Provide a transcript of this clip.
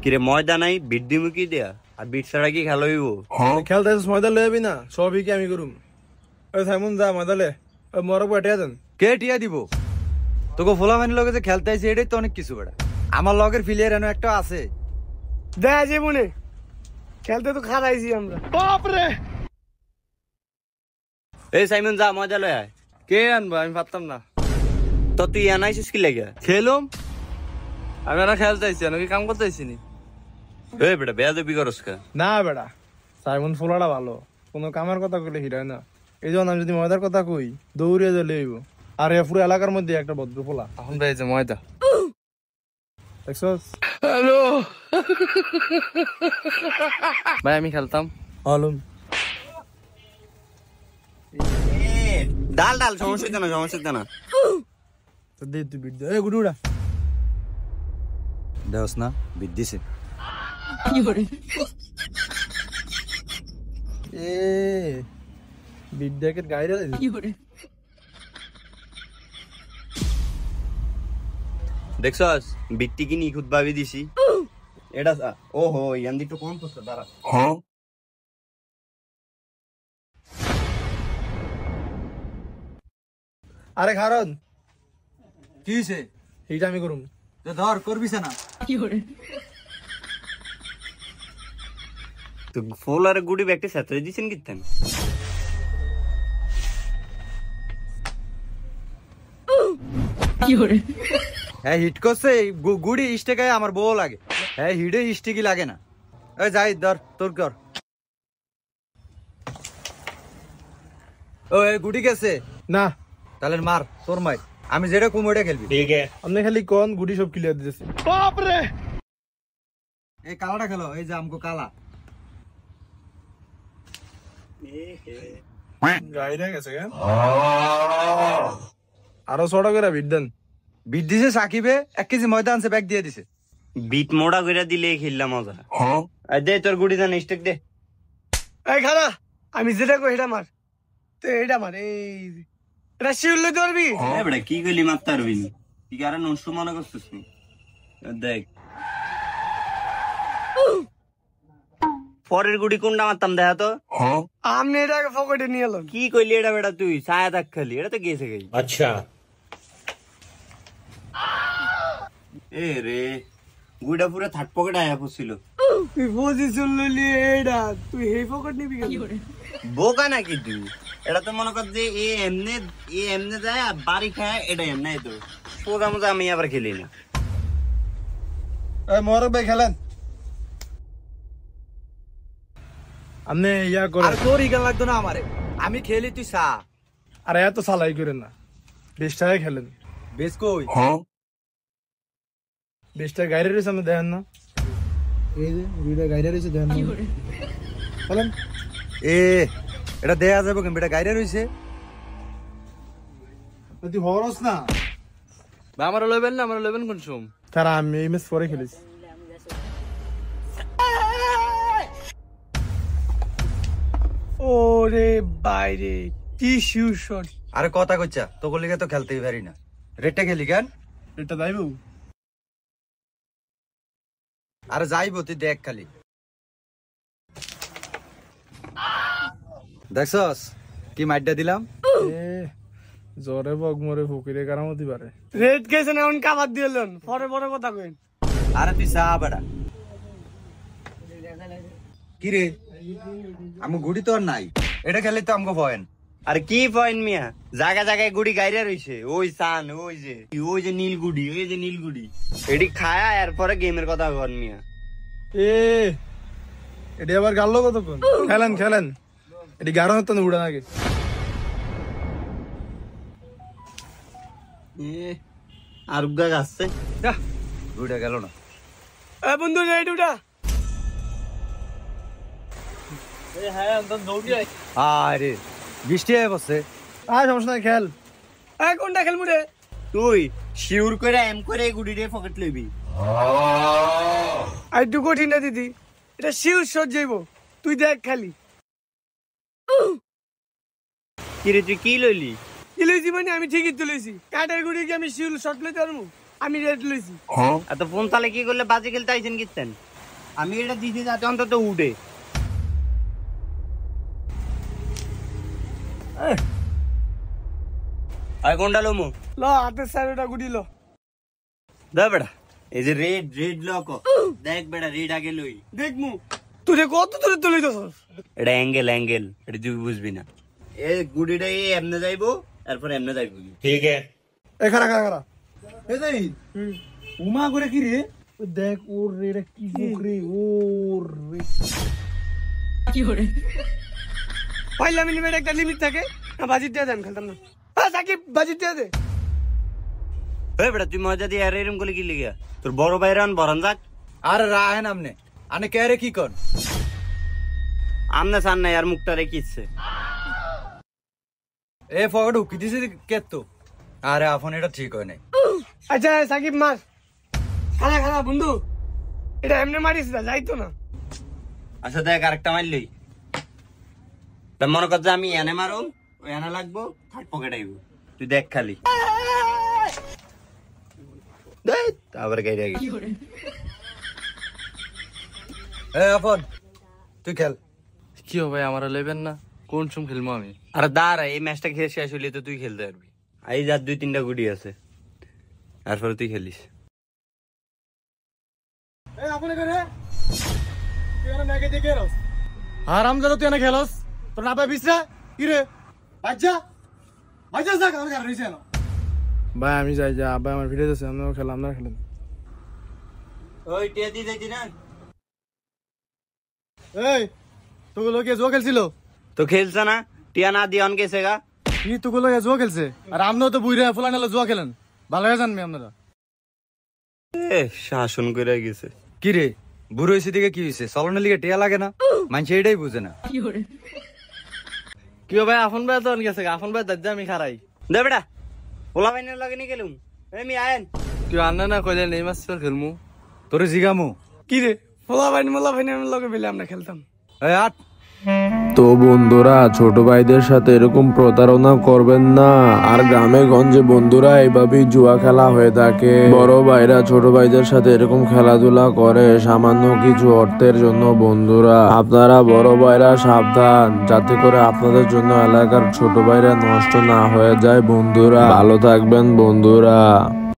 কিরে ময়দা নাই বিট দিমু কি দেয়া আর বিট ছাড়া কি খেলা হইব খেলতে ময়দা লয়ে যাবি না সবই কি আমি করুম ওই সাইমন যা ময়দা লে ওই মরক বাটিয়া দেন কে টিয়া দিব তোকে ফোলা মানি লগে যে খেলতে আইছি এটাই তো অনেক কিছু বেড়া আমার লগের প্লেয়ার এনে একটা আছে দেখা যে মনে খেলতে তো খারাইছি আমরা বাপরে এই সাইমন যা ময়দা লয় আয় কে আনবো আমি পারতাম না তো তুই আনাইছিস কি লাগে খেলুম আমি না খেলতে আইছি নাকি কাম করতে আইছি নি এই বেটা বেয়াদবি করস কা না বেটা সাইমন ফোলাটা ভালো কোনো কামের কথা কইলে হিরায় না এই জন্য আমি যদি ময়দার কথা কই দৌড়িয়ে চলে আইব আর এ পুরো এলাকার মধ্যে একটা ভদ্র ফোলা এখন ভাই যে ময়দা দেখছস হ্যালো ভাই আমি খেলতাম আলম ডাল ডাল সমস্যা না তো দে তুই বিট দে এ গুডুড়া দেওস না বিদ দিছে এ বিট দেখে গাইরে দেখছস বিটটি কি নিখুঁত ভাবে দিছি এটা ওহো ইয়ান দিকটা কম করছে দাঁড়া আরে খারন কি হইছে এইটা আমি করুম ধর করবিস না তো ফোলার গুড়ি ব্যাগটা সাথে দিছেন কিতেন হ্যাঁ হিট করছে গুড়ি স্টেকায় আমার বউ লাগে হ্যাঁ হিটে স্টিকি লাগে না এই যাই ধর তোর কর ও এই গুড়ি গেছে না তাহলে মার তোর মাই আমি যেটা কুমোটা খেলবি ঠিক আছে আপনি খালি কোন গুডি সব ক্লিয়ার দিতেছে বাপ রে এই কালাটা খেলো এই যে আমকো কালা গাইরে গেছে কেন আরো 100 টাকা বিট দেন বিট দিছে সাকিবে 1 কেজি ময়দা আনছে ব্যাগ দিয়ে দিছে বিট মোড়া করে দিলে খেললাম মজা আর দে তোর গুড়ি জান স্টেক দে এই খানা আমি যেটা কই এটা মার তো এটা মার এই এটা শিউলে ধরবি এ বড় কি কইলি মারতে পারবি নি তুই কি আর নষ্ট মনে করছিস নি দেখ পরের গুড়ি কোনটা মারতাম দেখা তো আমনে এটাকে পকেটে নিয়ে এলাম কি কইলি এটা বেটা তুই ছায়া থাক খালি এটা তো গেছে গই আচ্ছা এ রে গুড়া পুরো থার্ড পকেট আয়া পড়ছিল তুই পজিশন লইলি এটা তুই এই পকেট নিবি কেন বোকা নাকি তুই এটা তো মনে কর যে এ এমনে যায় বাড়ি খায় এটা এমনে তো সোজা মজা আমি আবার খেলি না এই মোরক ভাই খেলেন আমনে ইয়া করে আর তোর ইগান লাগতো না আমারে আমি খেলি তুই সা আরে এত সালাই করেন না 20 টাকা খেলেন বেশ কই 20 টাকা গাইরে রয়েছে আমি দেখেন না এই যে ভিডিও গাইরে রয়েছে দেখেন না খেলেন এ এটা দেয়া যাবে কেন বেটা গাইরে রইছে তুই হরস না বা আমার লইবেন না আমার লইবেন কোন সুম তারা আমি এই ম্যাচ পরে খেলেছি ওরে বাইরে কি শিউ শট আরে কথা কইছা তো গলিগে তো খেলতেই পারি না রেটটা খেলি কেন এটা যাইবো আরে যাইবো তুই দেখ খালি দেখছস কি মাইডটা দিলাম জরে বগ মরে ফকিরে কারামতি পারে রেড গেছে না এখন কাবাদ দিলেন পরে পরে কথা কইন আরে তুই সা বেটা কি রে আমি গুড়ি তো আর নাই এটা খেলে তো আমগো পয়েন্ট আর কি পয়েন্ট মিয়া জায়গা জায়গায় গুড়ি গাইরা রইছে ওই সান ওই যে নীল গুড়ি এডি খায়া এরপরে গেমের কথা বল মিয়া এ এডি আবার গাল্লো কতক্ষণ খেলেন এডি গাড়ো হতো না উড়া আগে আর উগা গাছে গুড়িটা গেল না এ বন্ধু রেড উঠা আরে বৃষ্টি হয়ে বসছে আর সমস্যা নাই খেল কোনটা খেলবো রে তুই শিউর করে এম করে গুড়ি রে পকেট লইবি আর একটু কঠিন না দিদি এটা শিউর শট যাইবো তুই দেখ খালি কিরে তুই কি লইলি কি লইছি মানে আমি ঠিকই তুলেছি কাটার গুড়ি কি আমি শিউর শট লইতে পারবো আমি রেড লইছি এত ফোন তালে কি করলে বাজে খেলতে আইছেন কিতেন আমি এটা দিতে যাতে অন্তত উঠে। আর কোনটা লোমো ল হাতের সাইডটা গুডি ল দে বেটা, এই যে রেড লক দেখ বেটা, রেড আগে লই দেখমু তুই কত দূরে তুলি দছস। এটা অ্যাঙ্গেল এটা তুই বুঝবি না। এ গুডিটা এমনে যাইবো, তারপর এমনে যাইবো। ঠিক আছে এ খারা খারা খারা এ যাই উমা করে কি রে দেখ ওর রে এটা কি বকরে ওর রে কি করে পাইলা মিনিমাম একটা লিমিট থাকে না, বাজিত দিয়ে দেন খেলতাম না। হ্যাঁ সাকিব বাজিত দিয়ে দে। এই বেটা তুই মজা দিয়ে আর এরকম করে কি লিগা? তোর বড় ভাইরান বরান যাক। আরে রাহেন আমনে আনে কে রে কি কর আমনে সান নাই আর মুখটা রে কিচ্ছে। এ ফগড় উকি দিছে কে তো? আরে আফন এটা ঠিক হয় নাই। আচ্ছা সাকিব মার খানা খানা বন্ধু, এটা এমনি মারিস না যাইতো না। আচ্ছা দেখ আরেকটা মারলই, মনে কর যে আমি এনে মারো ওই এনে লাগবো, থার্ড পকেট আইবো, তুই দেখ খালি। আবার গাইরে আগে এ আফন তুই খেল। কি হবে আমার লেবেন না, কোন সুম খেলবো আমি? আর দাঁড়া, এই ম্যাচটা খেয়ে শেষ হইলে তো তুই খেলতে পারবি। এই যার 2-3টা গুটি আছে, তারপরে তুই খেলিস। এ আপনি করে তুই এনে নাকে দেখে রস আরাম দাদা, তুই এনে খেলস তোর না পাই বিছরা কি রে আচ্ছা আচ্ছা যা কাম কর রইছে না ভাই। আমি যাই যা ভাই, আমার ভিডিও আছে, আমরা খেলাম না খেলেন। ওই টিয়া দি যাইতি না এই তোগুলো কে জুয়া খেলছিল? তো খেলছে না, টিয়া না দিয়ে অন গেছে গা। কি তোগুলো কে জুয়া খেলছে? আর আমরাও তো বুইরা ফুলানালা জুয়া খেলেন, ভালো হয়ে জানবি আপনারা। এ শাসন করে গেছে। কি রে বুড়ো হয়েছে দিকে কি হয়েছে? চলনের লিগে টিয়া লাগে না, মানুষ এটাই বুঝে না। কি ভাই আফন ভাই তো গেছে, আফন ভাই দাদা আমি খারাই দে বেটা, ওলা বাইনের লগে নি গেলুম। আমি আয়েন তুই আন্না না কইলে নেই মাস খেলমু। তোরে জিগামু কি রে মোলা ভাই আমি লগে মিলে আমরা খেলতাম। এই আট তো বন্ধুরা, ছোট ভাইদের সাথে এরকম প্রতারণা করবেন না। আর গ্রামে গঞ্জে বন্ধুরা এইভাবেই জুয়া খেলা হয়ে থাকে। বড় ভাইরা ছোট ভাইদের সাথে এরকম খেলাধুলা করে সামান্য কিছু অর্থের জন্য। বন্ধুরা আপনারা বড় ভাইরা সাবধান, যাতে করে আপনাদের জন্য এলাকার ছোট ভাইরা নষ্ট না হয়ে যায়। বন্ধুরা ভালো থাকবেন বন্ধুরা।